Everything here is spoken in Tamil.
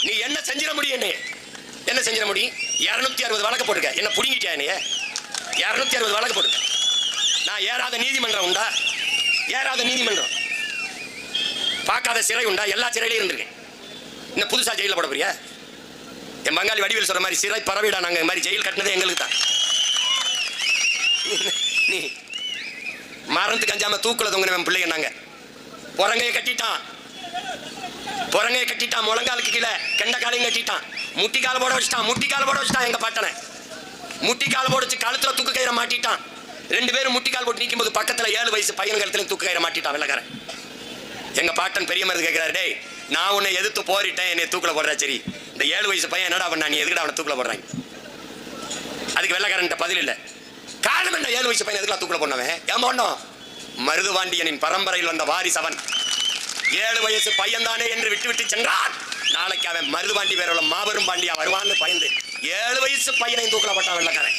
நீ என்ன செஞ்சிட முடியும்? என்ன செஞ்சிட முடியும்? 260 வழக்கு போட்டுக்க. என்ன புடிங்கிட்டியா? நீ 260 வழக்கு போட்டுக்க. நான் ஏறாத நீதிமன்றம் உண்டா? ஏறாத நீதிமன்றம் பார்க்காத சிறை உண்டா? எல்லா சிறையிலையும் இருந்திருக்கேன். இன்னும் புதுசா ஜெயில போட போறியா? என் பங்காளி வடிவேல் சொல்ற மாதிரி சிறை பரவிடா. நாங்க இந்த மாதிரி ஜெயில் கட்டினது எங்களுக்கு தான். நீ மரத்துக்கு அஞ்சாம தூக்குல தொங்குனவன் பிள்ளைங்க. நாங்க புறங்கையை கட்டிட்டான், புறங்கையை கட்டிட்டான், முழங்காலுக்கு கீழே கெண்ட காலையும் கட்டிட்டான், முட்டி கால போட வச்சுட்டான், முட்டி கால போட வச்சுட்டான். எங்க பாட்டனை முட்டி கால போட வச்சு கழுத்துல தூக்கு கயிறை மாட்டிட்டான். 2 பேரும் முட்டி கால் போட்டு நிற்கும் போது பக்கத்துல 7 வயசு பையன் கழுத்துல தூக்கு கயிறை மாட்டிட்டான் வெள்ளக்காரன். எங்க பாட்டன் பெரிய மருந்து கேட்கிறாரு, டேய் நான் உன்னை எதிர்த்து போரிட்டேன், என்னை தூக்குல போடுறா. சரி, இந்த 7 வயசு பையன் என்னடா பண்ணா, நீ எதுக்கடா அவனை தூக்குல போடுறாங்க? அதுக்கு வெள்ளக்காரன் பதில் இல்லை. காரணம் என்ன? 7 வயசு பையன் எதுக்கா தூக்குல போனவன்? ஏன் போனோம்? மருதுபாண்டியனின் பரம்பரையில் வந்த வாரிசவன். 7 வயசு பையன் தானே என்று விட்டு விட்டு சென்றான். நாளைக்கு அவன் மருதுபாண்டி பேரோட மாபெரும் பாண்டியா வருவான்னு பயந்து 7 வயசு பையனை தூக்குல போட்டான் வெள்ளக்காரன்.